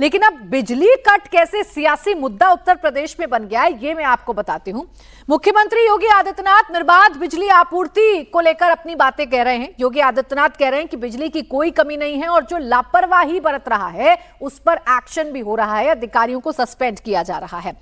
लेकिन अब बिजली कट कैसे सियासी मुद्दा उत्तर प्रदेश में बन गया है, ये मैं आपको बताती हूं। मुख्यमंत्री योगी आदित्यनाथ निर्बाध बिजली आपूर्ति को लेकर अपनी बातें कह रहे हैं। योगी आदित्यनाथ कह रहे हैं कि बिजली की कोई कमी नहीं है और जो लापरवाही बरत रहा है उस पर एक्शन भी हो रहा है, अधिकारियों को सस्पेंड किया जा रहा है।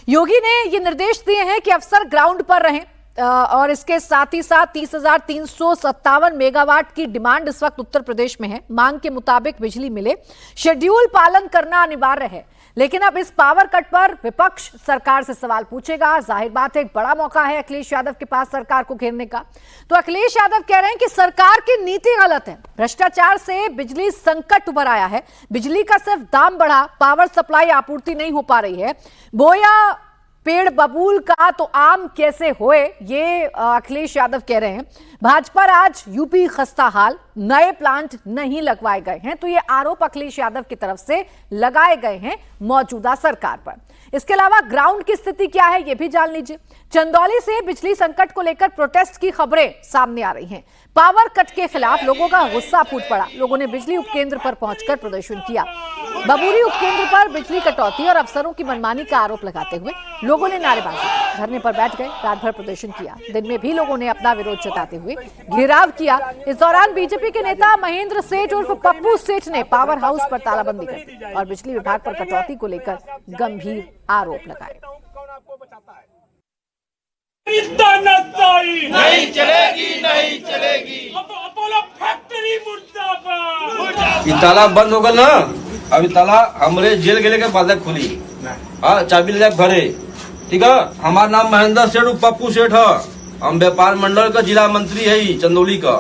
योगी ने ये निर्देश दिए हैं कि अफसर ग्राउंड पर रहें और इसके साथ ही साथ 30,357 मेगावाट की डिमांड इस वक्त उत्तर प्रदेश में है। मांग के मुताबिक बिजली मिले, शेड्यूल पालन करना अनिवार्य है। लेकिन अब इस पावर कट पर विपक्ष सरकार से सवाल पूछेगा। जाहिर बात है एक बड़ा मौका है अखिलेश यादव के पास सरकार को घेरने का। तो अखिलेश यादव कह रहे हैं कि सरकार की नीति गलत है, भ्रष्टाचार से बिजली संकट उभर आया है, बिजली का सिर्फ दाम बढ़ा, पावर सप्लाई आपूर्ति नहीं हो पा रही है। बोया पेड़ बबूल का तो आम कैसे होए, ये अखिलेश यादव कह रहे हैं। भाजपा राज यूपी खस्ता हाल, नए प्लांट नहीं लगवाए गए हैं। तो ये आरोप अखिलेश यादव की तरफ से लगाए गए हैं मौजूदा सरकार पर। इसके अलावा ग्राउंड की स्थिति क्या है ये भी जान लीजिए। चंदौली से बिजली संकट को लेकर प्रोटेस्ट की खबरें सामने आ रही हैं। पावर कट के खिलाफ लोगों का गुस्सा फूट पड़ा। लोगों ने बिजली उपकेंद्र पर पहुंचकर प्रदर्शन किया। बबूरी उपकेंद्र पर बिजली कटौती और अफसरों की मनमानी का आरोप लगाते हुए लोगों ने नारेबाजी, धरने पर बैठ गए, रात भर प्रदर्शन किया। दिन में भी लोगों ने अपना विरोध जताते हुए घेराव किया। इस दौरान बीजेपी के नेता महेंद्र सेठ उर्फ पप्पू सेठ ने पावर हाउस पर तालाबंदी कर दी और बिजली विभाग पर कटौती को लेकर गंभीर आरोप लगाए। नहीं चलेगी, नहीं चलेगी। अपोलो फैक्ट्री मुर्दाबाद। ये ताला बंद होगा ना, अभी ताला हमरे जेल गेले के बाद खुली। हाँ, चाबी ले भरे, ठीक है। हमारा नाम महेंद्र सेठ पप्पू सेठ है। हम व्यापार मंडल का जिला मंत्री है चंदौली का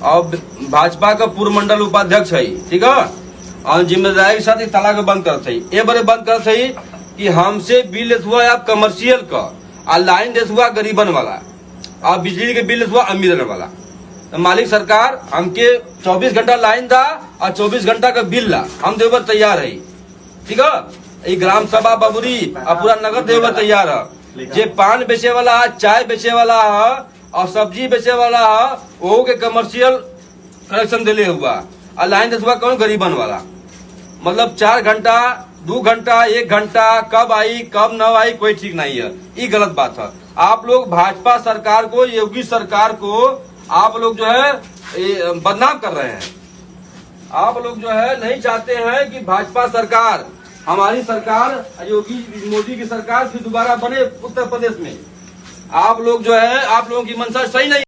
और भाजपा का पूर्व मंडल उपाध्यक्ष है, ठीक है। और जिम्मेदारी के साथ ताला को बंद करते है। ये बड़े बंद करते है कि हमसे बिल हुआ आप कमर्शियल का और लाइन देश हुआ गरीबन वाला और बिजली के बिल हुआ अमीरन वाला। तो मालिक सरकार हमके 24 घंटा लाइन दा और 24 घंटा का बिल ला, हम देवर तैयार है, ठीक है। ग्राम सभा बबुरी और पूरा नगर देवर तैयार है। जे पान बेचे वाला है, चाय बेचे वाला है और सब्जी बेचे वाला है, वो के कमर्शियल कनेक्शन दिले हुआ और लाइन देश हुआ कौन गरीबन वाला। मतलब 4 घंटा 2 घंटा 1 घंटा कब आई कब न आई कोई ठीक नहीं है। ये गलत बात है। आप लोग भाजपा सरकार को, योगी सरकार को आप लोग जो है बदनाम कर रहे हैं। आप लोग जो है नहीं चाहते हैं कि भाजपा सरकार, हमारी सरकार योगी मोदी की सरकार फिर दोबारा बने उत्तर प्रदेश में। आप लोग जो है, आप लोगों की मंशा सही नहीं।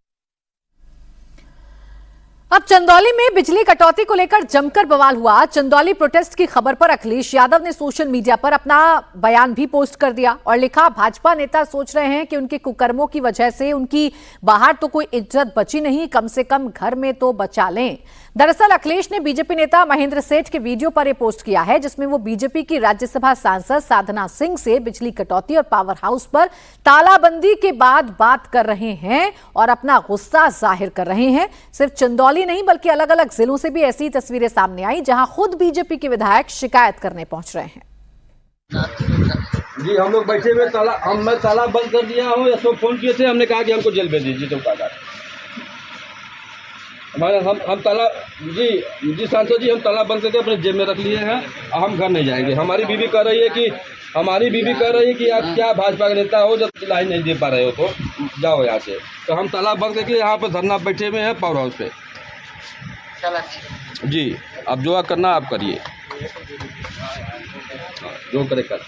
अब चंदौली में बिजली कटौती को लेकर जमकर बवाल हुआ। चंदौली प्रोटेस्ट की खबर पर अखिलेश यादव ने सोशल मीडिया पर अपना बयान भी पोस्ट कर दिया और लिखा, भाजपा नेता सोच रहे हैं कि उनके कुकर्मों की वजह से उनकी बाहर तो कोई इज्जत बची नहीं, कम से कम घर में तो बचा लें। दरअसल अखिलेश ने बीजेपी नेता महेंद्र सेठ के वीडियो पर यह पोस्ट किया है जिसमें वो बीजेपी की राज्यसभा सांसद साधना सिंह से बिजली कटौती और पावर हाउस पर तालाबंदी के बाद बात कर रहे हैं और अपना गुस्सा जाहिर कर रहे हैं। सिर्फ चंदौली नहीं बल्कि अलग अलग जिलों से भी ऐसी तस्वीरें सामने आई जहां खुद बीजेपी के विधायक शिकायत करने पहुंच रहे हैं। जी हम लोग बैठे हुए मैं ताला बंद कर दिया हूँ। सब फोन किए थे, हमने कहा कि हमको जेल भेज दीजिए। तो हमारे हम ताला जी सांसद जी हम ताला बंद करके अपने जेब में रख लिए हैं और हम घर नहीं जाएंगे। हमारी बीवी कह रही है कि आप क्या भाजपा के नेता हो जब लाइन नहीं दे पा रहे हो तो जाओ यहाँ से। तो हम ताला बंद करके यहाँ पर धरना बैठे हुए हैं पावर हाउस पे। जी अब जो करना आप करिए, जो करे कर।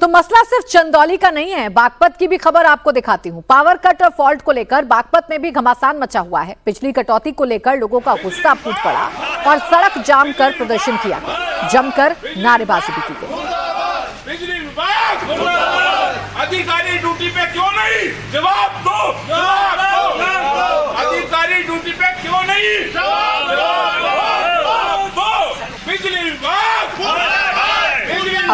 तो मसला सिर्फ चंदौली का नहीं है, बागपत की भी खबर आपको दिखाती हूं। पावर कट और फॉल्ट को लेकर बागपत में भी घमासान मचा हुआ है। बिजली कटौती को लेकर लोगों का गुस्सा फूट पड़ा और सड़क जाम कर प्रदर्शन किया गया, जमकर नारेबाजी भी की गई। बिजली विभाग अधिकारी ड्यूटी पे क्यों नहीं? जवाब दो, जवाब दो। अधिकारी ड्यूटी पे क्यों नहीं? जवाब दो। बिजली विभाग।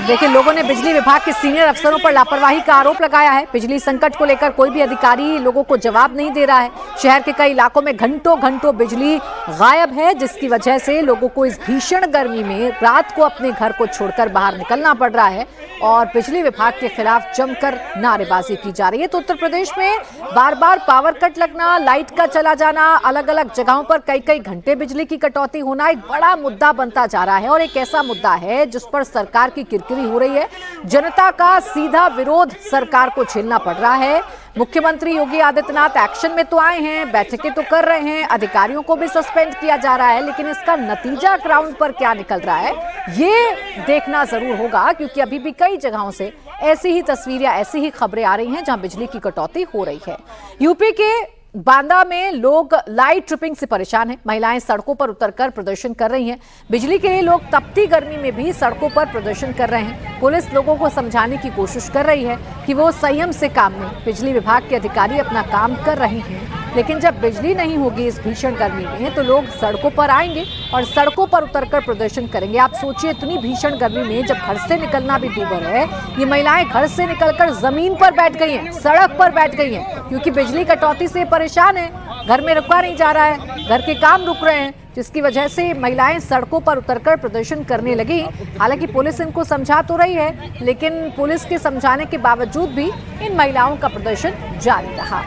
अब देखिए, लोगों ने बिजली विभाग के सीनियर अफसरों पर लापरवाही का आरोप लगाया है। बिजली संकट को लेकर कोई भी अधिकारी लोगों को जवाब नहीं दे रहा है। शहर के कई इलाकों में घंटों घंटों बिजली गायब है, जिसकी वजह से लोगों को इस भीषण गर्मी में रात को अपने घर को छोड़कर बाहर निकलना पड़ रहा है और बिजली विभाग के खिलाफ जमकर नारेबाजी की जा रही है। तो उत्तर प्रदेश में बार बार पावर कट लगना, लाइट का चला जाना, अलग अलग जगहों पर कई कई घंटे बिजली की कटौती होना एक बड़ा मुद्दा बनता जा रहा है और एक ऐसा मुद्दा है जिस पर सरकार की किरकिरी हो रही है। जनता का सीधा विरोध सरकार को झेलना पड़ रहा है। मुख्यमंत्री योगी आदित्यनाथ एक्शन में तो आए हैं, बैठकें तो कर रहे हैं, अधिकारियों को भी सस्पेंड किया जा रहा है, लेकिन इसका नतीजा ग्राउंड पर क्या निकल रहा है ये देखना जरूर होगा, क्योंकि अभी भी कई जगहों से ऐसी ही तस्वीरें, ऐसी ही खबरें आ रही हैं जहां बिजली की कटौती हो रही है। यूपी के बांदा में लोग लाइट ट्रिपिंग से परेशान हैं। महिलाएं सड़कों पर उतरकर प्रदर्शन कर रही हैं। बिजली के लिए लोग तपती गर्मी में भी सड़कों पर प्रदर्शन कर रहे हैं। पुलिस लोगों को समझाने की कोशिश कर रही है कि वो संयम से काम लें। बिजली विभाग के अधिकारी अपना काम कर रहे हैं, लेकिन जब बिजली नहीं होगी इस भीषण गर्मी में तो लोग सड़कों पर आएंगे और सड़कों पर उतरकर प्रदर्शन करेंगे। आप सोचिए, इतनी भीषण गर्मी में जब घर से निकलना भी दूभर है, ये महिलाएं घर से निकलकर जमीन पर बैठ गई हैं, सड़क पर बैठ गई हैं, क्योंकि बिजली कटौती से परेशान है। घर में रुका नहीं जा रहा है, घर के काम रुक रहे हैं, जिसकी वजह से महिलाएं सड़कों पर उतरकर प्रदर्शन करने लगी। हालांकि पुलिस इनको समझा तो रही है, लेकिन पुलिस के समझाने के बावजूद भी इन महिलाओं का प्रदर्शन जारी रहा।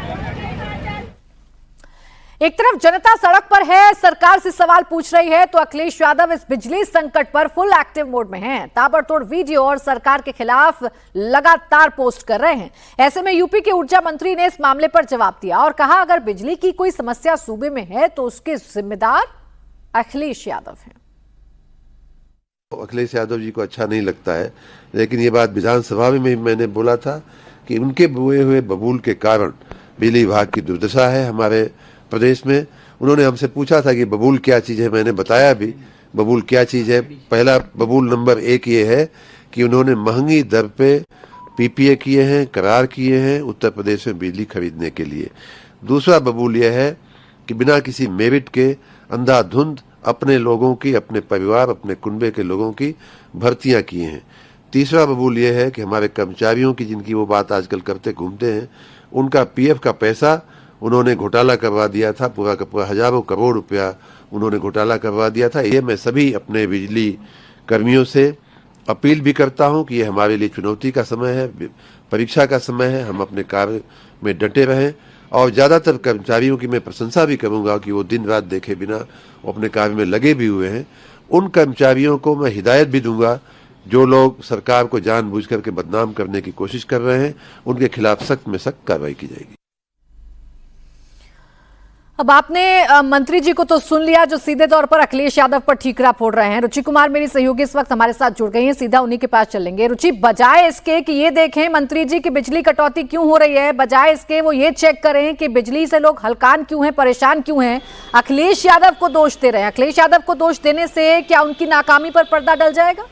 एक तरफ जनता सड़क पर है, सरकार से सवाल पूछ रही है, तो अखिलेश यादव इस बिजली संकट पर फुल एक्टिव मोड में हैं। ताबड़तोड़ वीडियो और सरकार के खिलाफ लगातार पोस्ट कर रहे हैं। ऐसे में यूपी के ऊर्जा मंत्री ने इस मामले पर जवाब दिया और कहा, अगर बिजली की कोई समस्या सूबे में है तो उसके जिम्मेदार अखिलेश यादव हैं। अखिलेश यादव जी को अच्छा नहीं लगता है, लेकिन ये बात विधानसभा में मैंने बोला था कि उनके बोए हुए बबूल के कारण बिजली विभाग की दुर्दशा है हमारे प्रदेश में। उन्होंने हमसे पूछा था कि बबूल क्या चीज है, मैंने बताया भी बबूल क्या चीज है। पहला बबूल नंबर 1 ये है कि उन्होंने महंगी दर पे पीपीए किए हैं, करार किए हैं उत्तर प्रदेश में बिजली खरीदने के लिए। दूसरा बबूल यह है कि बिना किसी मेरिट के अंधाधुंध अपने लोगों की, अपने परिवार, अपने कुनबे के लोगों की भर्तियां किए हैं। तीसरा बबूल यह है कि हमारे कर्मचारियों की, जिनकी वो बात आजकल करते घूमते हैं, उनका पीएफ का पैसा उन्होंने घोटाला करवा दिया था। पूरा का पूरा हजारों करोड़ रुपया उन्होंने घोटाला करवा दिया था। ये मैं सभी अपने बिजली कर्मियों से अपील भी करता हूं कि ये हमारे लिए चुनौती का समय है, परीक्षा का समय है, हम अपने कार्य में डटे रहें। और ज्यादातर कर्मचारियों की मैं प्रशंसा भी करूंगा कि वो दिन रात देखे बिना वो अपने कार्य में लगे भी हुए हैं। उन कर्मचारियों को मैं हिदायत भी दूंगा जो लोग सरकार को जानबूझ करके बदनाम करने की कोशिश कर रहे हैं, उनके खिलाफ सख्त में सख्त कार्रवाई की जाएगी। अब आपने मंत्री जी को तो सुन लिया, जो सीधे तौर पर अखिलेश यादव पर ठीकरा फोड़ रहे हैं। रुचि कुमार मेरी सहयोगी इस वक्त हमारे साथ जुड़ गई हैं, सीधा उन्हीं के पास चलेंगे। रुचि, बजाय इसके कि ये देखें मंत्री जी की बिजली कटौती क्यों हो रही है, बजाय इसके वो ये चेक करें कि बिजली से लोग हलकान क्यों हैं, परेशान क्यों हैं, अखिलेश यादव को दोष दे रहे हैं। अखिलेश यादव को दोष देने से क्या उनकी नाकामी पर पर्दा डल जाएगा?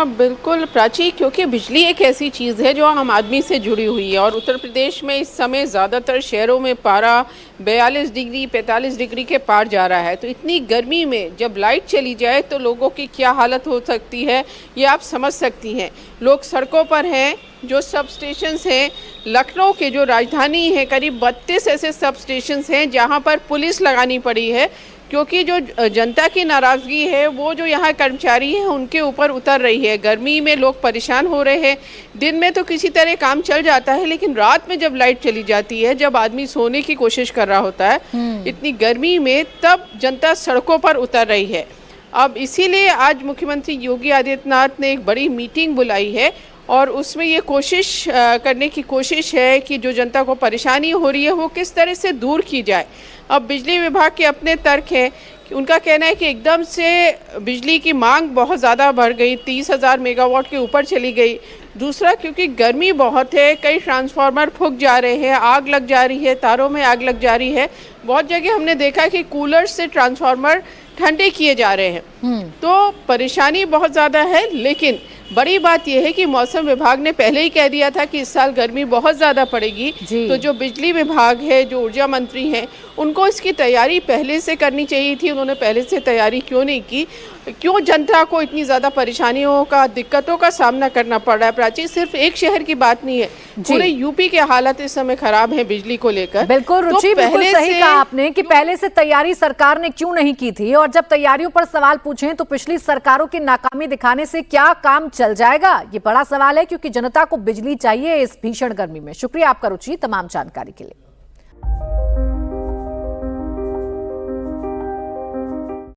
बिल्कुल प्राची, क्योंकि बिजली एक ऐसी चीज़ है जो आम आदमी से जुड़ी हुई है और उत्तर प्रदेश में इस समय ज़्यादातर शहरों में पारा 42 डिग्री 45 डिग्री के पार जा रहा है। तो इतनी गर्मी में जब लाइट चली जाए तो लोगों की क्या हालत हो सकती है ये आप समझ सकती हैं। लोग सड़कों पर हैं। जो सब स्टेशंस हैं लखनऊ के, जो राजधानी है, करीब 32 ऐसे सब स्टेशंस हैं जहाँ पर पुलिस लगानी पड़ी है, क्योंकि जो जनता की नाराज़गी है वो जो यहाँ कर्मचारी हैं उनके ऊपर उतर रही है। गर्मी में लोग परेशान हो रहे हैं। दिन में तो किसी तरह काम चल जाता है, लेकिन रात में जब लाइट चली जाती है, जब आदमी सोने की कोशिश कर रहा होता है इतनी गर्मी में, तब जनता सड़कों पर उतर रही है। अब इसीलिए आज मुख्यमंत्री योगी आदित्यनाथ ने एक बड़ी मीटिंग बुलाई है और उसमें ये कोशिश करने की कोशिश है कि जो जनता को परेशानी हो रही है वो किस तरह से दूर की जाए। अब बिजली विभाग के अपने तर्क हैं कि उनका कहना है कि एकदम से बिजली की मांग बहुत ज़्यादा बढ़ गई, 30,000 मेगावाट के ऊपर चली गई। दूसरा, क्योंकि गर्मी बहुत है, कई ट्रांसफार्मर फूक जा रहे हैं, आग लग जा रही है, तारों में आग लग जा रही है, बहुत जगह हमने देखा कि कूलर से ट्रांसफार्मर ठंडे किए जा रहे हैं। तो परेशानी बहुत ज़्यादा है, लेकिन बड़ी बात यह है कि मौसम विभाग ने पहले ही कह दिया था कि इस साल गर्मी बहुत ज़्यादा पड़ेगी। तो जो बिजली विभाग है, जो ऊर्जा मंत्री हैं, उनको इसकी तैयारी पहले से करनी चाहिए थी। उन्होंने पहले से तैयारी क्यों नहीं की? क्यों जनता को इतनी ज़्यादा परेशानियों का, दिक्कतों का सामना करना पड़ रहा है? प्राची, सिर्फ एक शहर की बात नहीं है, पूरे यूपी के हालात इस समय खराब है बिजली को लेकर। बिल्कुल रुचि, बिल्कुल सही कहा आपने कि पहले से तैयारी सरकार ने क्यों नहीं की थी, और जब तैयारियों पर सवाल पूछें तो पिछली सरकारों की नाकामी दिखाने से क्या काम चल जाएगा, ये बड़ा सवाल है, क्योंकि जनता को बिजली चाहिए इस भीषण गर्मी में। शुक्रिया आपका रुचि तमाम जानकारी के लिए।